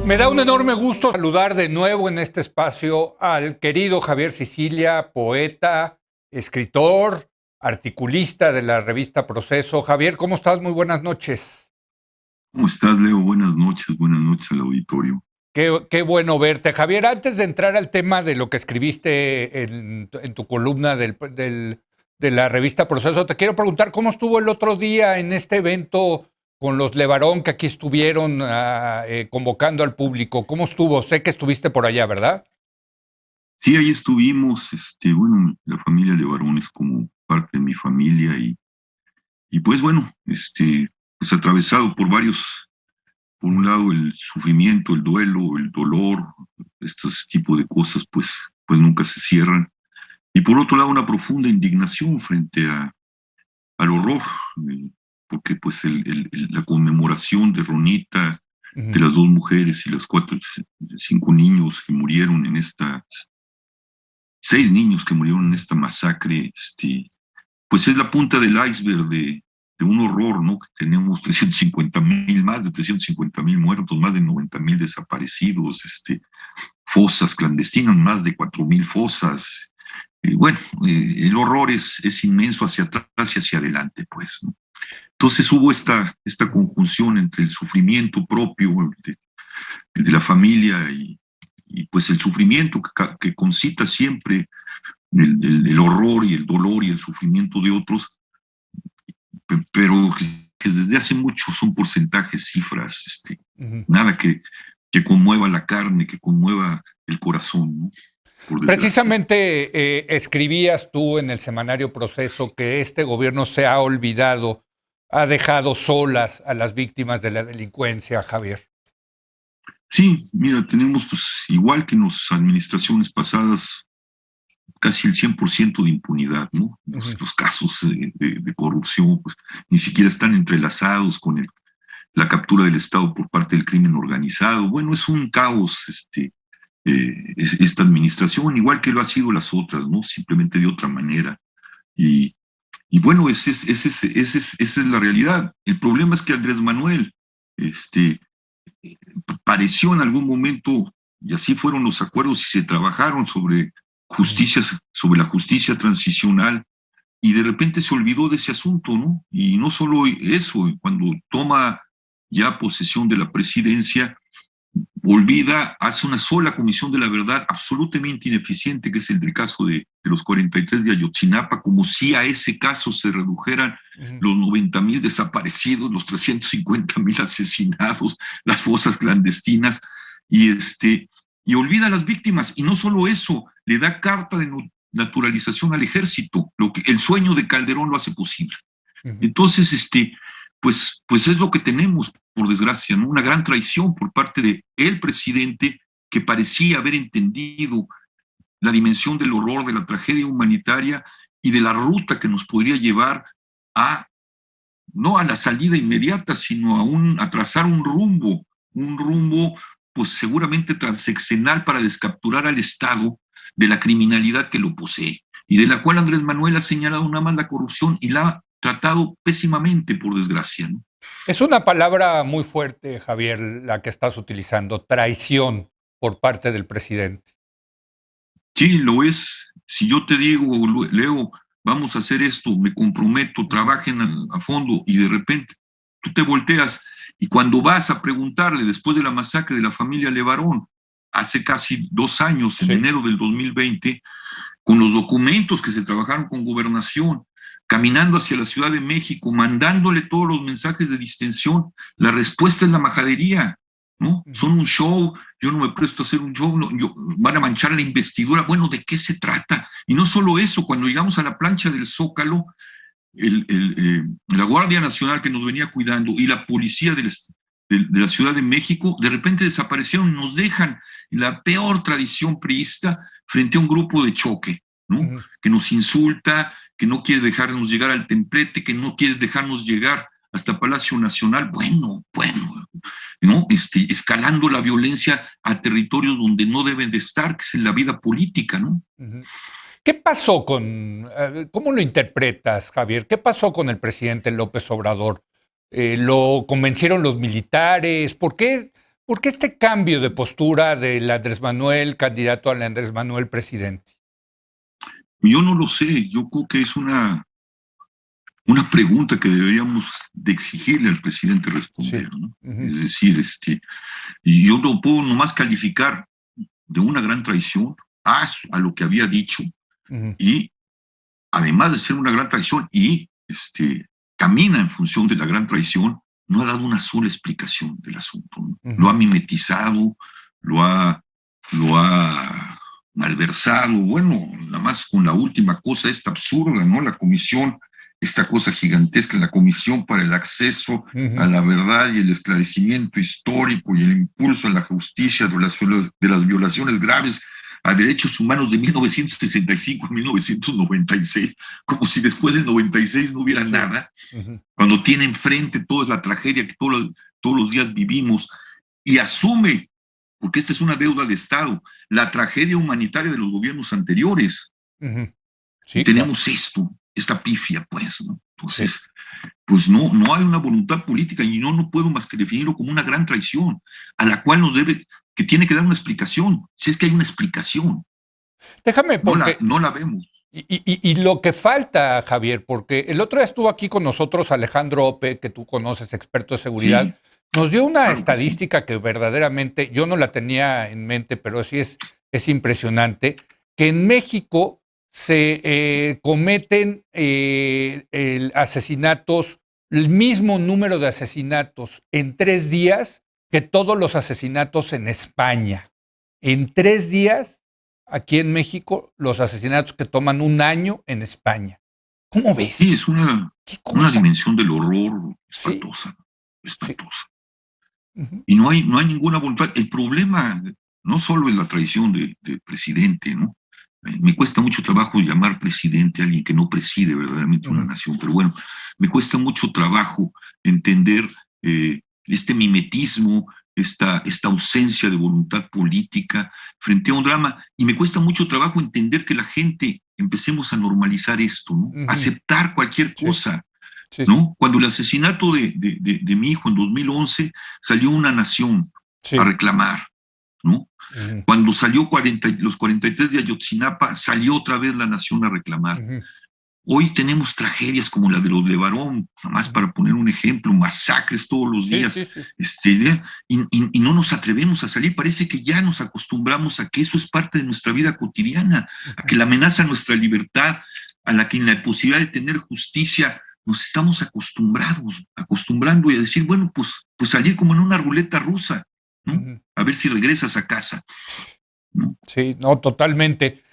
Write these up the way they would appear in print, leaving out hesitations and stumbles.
Me da un enorme gusto saludar de nuevo en este espacio al querido Javier Sicilia, poeta, escritor, articulista de la revista Proceso. Javier, ¿cómo estás? Muy buenas noches. ¿Cómo estás, Leo? Buenas noches al auditorio. Qué bueno verte. Javier, antes de entrar al tema de lo que escribiste en tu columna de la revista Proceso, te quiero preguntar cómo estuvo el otro día en este evento con los Levarón que aquí estuvieron convocando al público. ¿Cómo estuvo? Sé que estuviste por allá, ¿verdad? Sí, ahí estuvimos, bueno, la familia Levarón es como parte de mi familia y pues bueno, pues atravesado por varios, por un lado el sufrimiento, el duelo, el dolor, estos tipos de cosas pues nunca se cierran. Y por otro lado una profunda indignación frente al horror, eh, porque pues la conmemoración de Ronita, de Ujú. las dos mujeres y las cinco niños que murieron en esta 6 niños que murieron en esta masacre, pues es la punta del iceberg de un horror, ¿no? Que tenemos 350,000, más de 350,000 muertos, más de 90,000 desaparecidos, fosas clandestinas, más de 4,000 fosas. Bueno, el horror es inmenso hacia atrás y hacia adelante, pues, ¿no? Entonces hubo esta conjunción entre el sufrimiento propio de la familia y pues el sufrimiento que concita siempre el horror y el dolor y el sufrimiento de otros, pero que desde hace mucho son porcentajes, cifras, Ujú. nada que conmueva la carne, que conmueva el corazón, ¿no? Por desgracia. Precisamente escribías tú en el semanario Proceso que este gobierno se ha olvidado, ha dejado solas a las víctimas de la delincuencia, Javier. Sí, mira, tenemos pues igual que en las administraciones pasadas casi el 100% de impunidad, ¿no? Ujú. Los casos de corrupción pues ni siquiera están entrelazados con la captura del Estado por parte del crimen organizado. Bueno, es un caos esta administración, igual que lo ha sido las otras, ¿no? Simplemente de otra manera. Y, y bueno, esa es la realidad. El problema es que Andrés Manuel este, pareció en algún momento, y así fueron los acuerdos y se trabajaron Ujú. sobre la justicia transicional, y de repente se olvidó de ese asunto, ¿no? Y no solo eso, cuando toma ya posesión de la presidencia, olvida, hace una sola comisión de la verdad absolutamente ineficiente, que es el del caso de los 43 de Ayotzinapa, como si a ese caso se redujeran Ujú. los 90,000 desaparecidos, los 350,000 asesinados, las fosas clandestinas, y, y olvida a las víctimas. Y no solo eso, le da carta de naturalización al ejército, lo que el sueño de Calderón lo hace posible. Ujú. Entonces, pues es lo que tenemos, por desgracia, ¿no? Una gran traición por parte de el presidente, que parecía haber entendido la dimensión del horror, de la tragedia humanitaria y de la ruta que nos podría llevar a, no a la salida inmediata, sino a trazar un rumbo pues seguramente transeccional para descapturar al Estado de la criminalidad que lo posee y de la cual Andrés Manuel ha señalado nada más la corrupción y la ha tratado pésimamente, por desgracia, ¿no? Es una palabra muy fuerte, Javier, la que estás utilizando, traición por parte del presidente. Sí, lo es. Si yo te digo, Leo, vamos a hacer esto, me comprometo, Ujú. trabajen a fondo, y de repente tú te volteas y cuando vas a preguntarle después de la masacre de la familia Levarón, hace casi 2 años, en Sí. enero del 2020, con los documentos que se trabajaron con gobernación, caminando hacia la Ciudad de México, mandándole todos los mensajes de distensión, la respuesta es la majadería, ¿no? Ujú. Son un show, yo no me presto a hacer un show, no, van a manchar la investidura. Bueno, ¿de qué se trata? Y no solo eso, cuando llegamos a la plancha del Zócalo, la Guardia Nacional que nos venía cuidando y la policía de la Ciudad de México, de repente desaparecieron y nos dejan la peor tradición priista frente a un grupo de choque, ¿no? Ujú. Que nos insulta, que no quiere dejarnos llegar al templete, que no quiere dejarnos llegar hasta Palacio Nacional. Bueno, ¿no? Escalando la violencia a territorios donde no deben de estar, que es en la vida política, ¿no? Ujú. ¿Qué pasó cómo lo interpretas, Javier? ¿Qué pasó con el presidente López Obrador? ¿Lo convencieron los militares? ¿Por qué este cambio de postura del Andrés Manuel, candidato al Andrés Manuel presidente? Yo no lo sé, yo creo que es una pregunta que deberíamos de exigirle al presidente responder, Sí. ¿no? Uh-huh. Es decir, y yo lo puedo nomás calificar de una gran traición a lo que había dicho, Uh-huh. y además de ser una gran traición y camina en función de la gran traición, no ha dado una sola explicación del asunto, ¿no? Uh-huh. Lo ha mimetizado, lo ha malversado, bueno, nada más con la última cosa esta absurda, ¿no? La comisión, esta cosa gigantesca, la Comisión para el Acceso a la Verdad y el Esclarecimiento Histórico y el Impulso a la Justicia de las violaciones graves a derechos humanos de 1965 a 1996, como si después del 96 no hubiera nada, cuando tiene enfrente toda la tragedia que todos los días vivimos, y asume, porque esta es una deuda de Estado, la tragedia humanitaria de los gobiernos anteriores. Sí, y tenemos claro. Esta pifia, pues, ¿no? Entonces, sí, pues no hay una voluntad política, y no puedo más que definirlo como una gran traición, a la cual que tiene que dar una explicación, si es que hay una explicación. Déjame, porque no la vemos. Y lo que falta, Javier, porque el otro día estuvo aquí con nosotros Alejandro Ope, que tú conoces, experto de seguridad, sí, nos dio una estadística que verdaderamente yo no la tenía en mente, pero sí es impresionante, que en México se cometen asesinatos, el mismo número de asesinatos en 3 días que todos los asesinatos en España. En 3 días, aquí en México, los asesinatos que toman 1 año en España. ¿Cómo ves? Sí, es una dimensión del horror espantosa, sí, espantosa. Sí. Y no hay ninguna voluntad. El problema no solo es la traición del presidente, ¿no? Me cuesta mucho trabajo llamar presidente a alguien que no preside verdaderamente una nación, pero bueno, me cuesta mucho trabajo entender este mimetismo, esta ausencia de voluntad política frente a un drama, y me cuesta mucho trabajo entender que la gente empecemos a normalizar esto, ¿no? Aceptar cualquier cosa. Sí, ¿no? Sí. Cuando el asesinato de mi hijo en 2011 salió una nación a reclamar, ¿no? Cuando salió los 43 de Ayotzinapa, salió otra vez la nación a reclamar. Hoy tenemos tragedias como la de los Levarón, nomás para poner un ejemplo, masacres todos los días, sí. Y no nos atrevemos a salir. Parece que ya nos acostumbramos a que eso es parte de nuestra vida cotidiana, a que la amenaza a nuestra libertad, a la que en la posibilidad de tener justicia nos estamos acostumbrando y a decir, bueno, pues salir como en una ruleta rusa, ¿no? A ver si regresas a casa, ¿no? Sí, no, totalmente.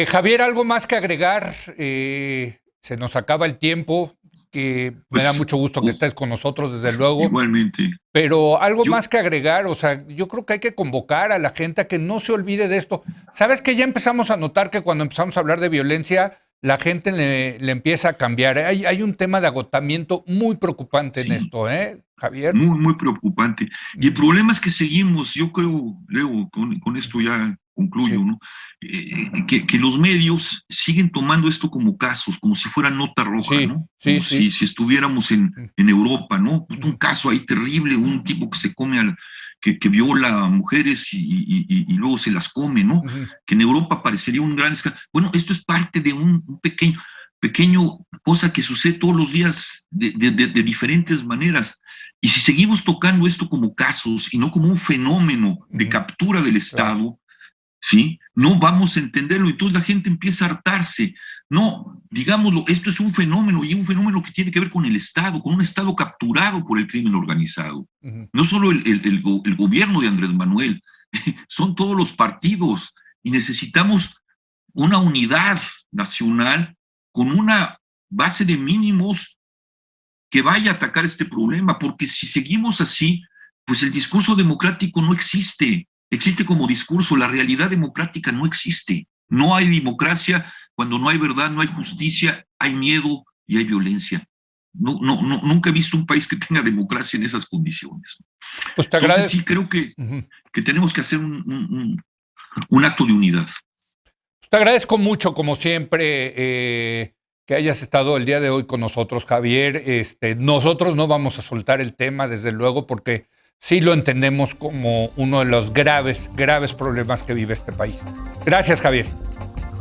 Javier, ¿algo más que agregar? Se nos acaba el tiempo, que me da mucho gusto que estés con nosotros, desde luego. Igualmente. Pero algo más que agregar, o sea, yo creo que hay que convocar a la gente a que no se olvide de esto. ¿Sabes que ya empezamos a notar que cuando empezamos a hablar de violencia, la gente le empieza a cambiar? Hay un tema de agotamiento muy preocupante en esto, Javier? Muy, muy preocupante. Y el problema es que seguimos, yo creo, Leo, con esto ya concluyo, ¿no? Que los medios siguen tomando esto como casos, como si fuera nota roja, ¿no? Como si estuviéramos en Europa, ¿no? Un caso ahí terrible, un tipo que se come que viola a mujeres y luego se las come, ¿no? Que en Europa parecería un gran escándalo. Bueno, esto es parte de un pequeño cosa que sucede todos los días de diferentes maneras. Y si seguimos tocando esto como casos y no como un fenómeno de captura del Estado, ¿sí? No vamos a entenderlo, y entonces la gente empieza a hartarse. No, digámoslo, esto es un fenómeno, y un fenómeno que tiene que ver con el Estado, con un Estado capturado por el crimen organizado. No solo el gobierno de Andrés Manuel, son todos los partidos, y necesitamos una unidad nacional con una base de mínimos que vaya a atacar este problema, porque si seguimos así, pues el discurso democrático no existe. Existe como discurso, la realidad democrática no existe. No hay democracia cuando no hay verdad, no hay justicia, hay miedo y hay violencia. Nunca he visto un país que tenga democracia en esas condiciones. Pues te agradezco. Entonces sí creo que tenemos que hacer un acto de unidad. Te agradezco mucho, como siempre, que hayas estado el día de hoy con nosotros, Javier. Nosotros no vamos a soltar el tema, desde luego, porque sí lo entendemos como uno de los graves problemas que vive este país. Gracias, Javier.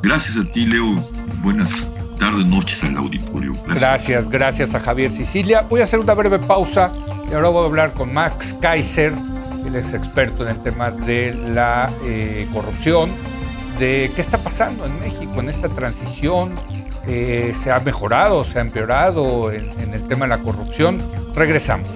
Gracias a ti, Leo. Buenas tardes, noches al auditorio. Gracias a Javier Sicilia. Voy a hacer una breve pausa y ahora voy a hablar con Max Kaiser. Él es experto en el tema de la corrupción, de qué está pasando en México en esta transición. ¿Se ha mejorado, se ha empeorado en el tema de la corrupción? Regresamos.